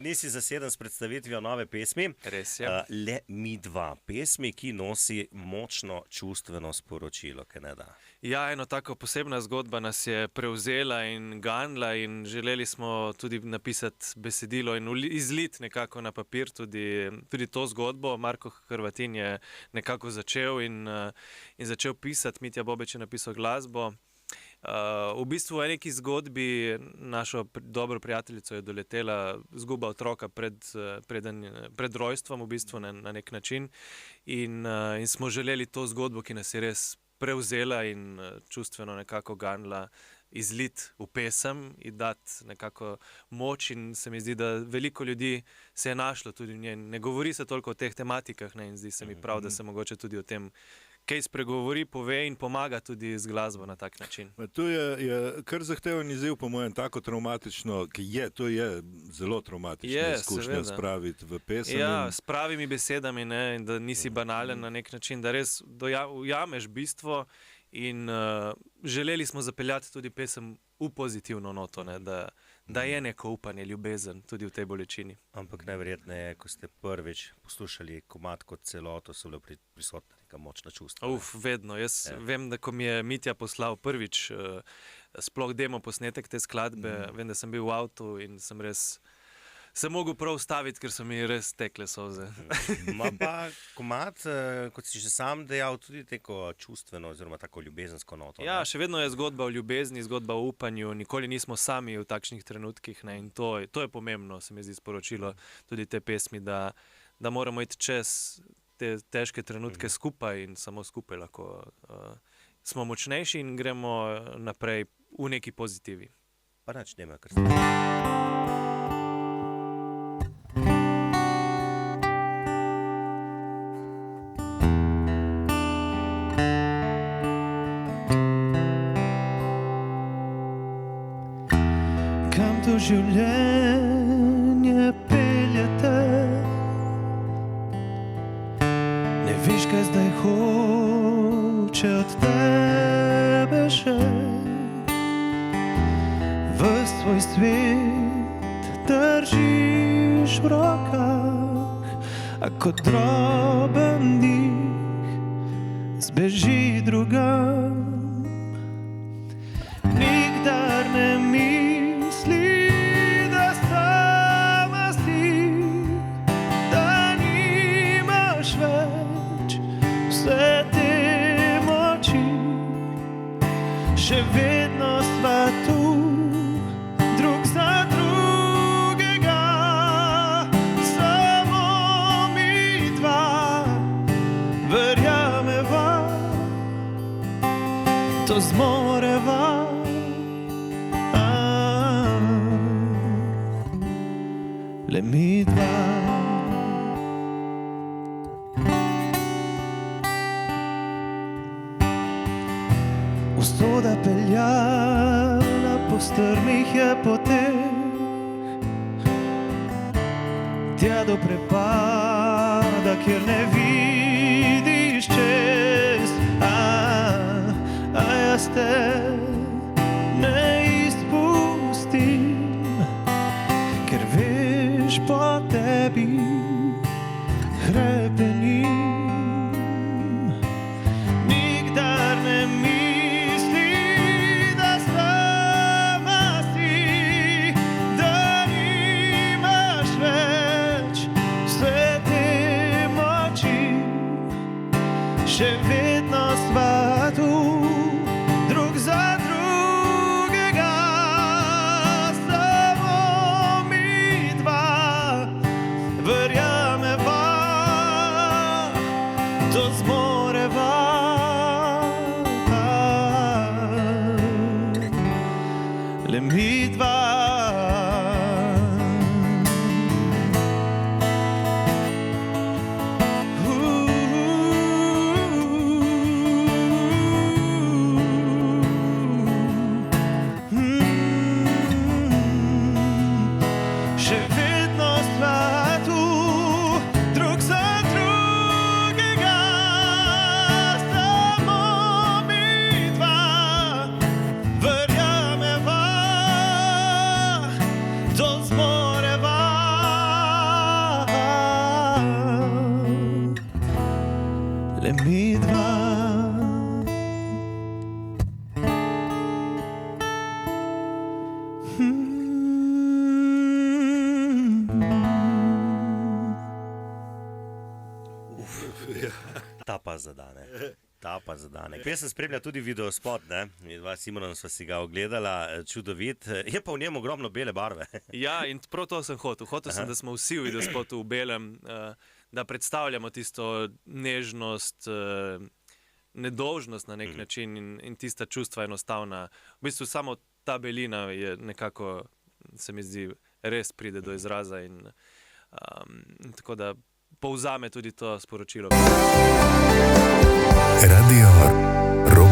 Nisi zaseden s predstavitvijo nove pesmi. Res je. Le mi dva. Pesmi, ki nosi močno čustveno sporočilo, kaj ne da. Ja, eno tako posebna zgodba nas je prevzela in ganila in želeli smo tudi napisati besedilo in izlit nekako na papir tudi to zgodbo. Marko Hrvatin je nekako začel in začel pisati, Mitja Bobič je napisal glasbo. V bistvu v neki zgodbi našo dobro prijateljico je doletela zguba otroka pred rojstvom v bistvu na nek način in smo želeli to zgodbo, ki nas je res prevzela in čustveno nekako ganila, izlit v pesem in dati nekako moč in se mi zdi, da veliko ljudi se je našlo tudi v njej. Ne govori se toliko o teh tematikah, ne, in zdi se mi prav, da se mogoče tudi o tem kaj spregovori, pove in pomaga tudi z glasbo na tak način. To je kar zahteven izziv, po mojem, tako traumatično, to je zelo traumatično izkušnja spraviti v pesem. Ja, s pravimi besedami, ne, in da nisi banalen na nek način, da res ujameš bistvo in želeli smo zapeljati tudi pesem v pozitivno noto, ne, da je neko upanje, ljubezen tudi v tej bolečini. Ampak najverjetneje, ko ste prvič poslušali komad kot celoto, so bile prisotna neka močna čustva. Vedno. Jaz vem, da ko mi je Mitja poslal prvič sploh demo posnetek te skladbe, vem, da sem bil v avtu in sem res se mogel prav ustaviti, ker so mi res tekle solze. Ma pa komad, kot si že sam dejal, tudi tako čustveno oziroma tako ljubezensko noto. Ja, še vedno je zgodba o ljubezni, zgodba o upanju, nikoli nismo sami v takšnih trenutkih, ne, in to je pomembno, se mi zdi sporočilo tudi te pesmi, da moramo iti čez te težke trenutke skupaj in samo skupaj lahko smo močnejši in gremo naprej v neki pozitivi. Pa nič nema, kar se... Kam to življenje peljete? Ne veš, kaj zdaj hoče od tebe še. Ves tvoj svet držiš v rokah, a kot droben dih zbeži drugam. Nikdar ne misli, da sama si, da nimaš več vse te moči. Še vedno sva tu, drug za drugega, samo mi dva, verjameva, to zmoreva. Le mi dva. Usoda peljala po strmih je poteh, tja do prepada, kjer ne vidiš čez. A jaz te ne izpustim, ker veš, po tebi hrepenim. Nikdar ne misli, da sama si, da nimaš več vse te moči. Še vedno sva tu, drug za drugega, samo mi dva, verjameva, to zmoreva. Le mi dva. Ta pa zadane. Jaz sem spremljal tudi videospot, ne? Dva s Simonom sva si ga ogledala, čudovit. Je pa v njem ogromno bele barve. Ja, in prav to sem hotel. Hotel sem, da smo vsi v videospotu v belem, da predstavljamo tisto nežnost, nedolžnost na nek način in tista čustva enostavna. V bistvu samo ta belina je nekako, se mi zdi, res pride do izraza in tako da povzame tudi to sporočilo. Radio Rock.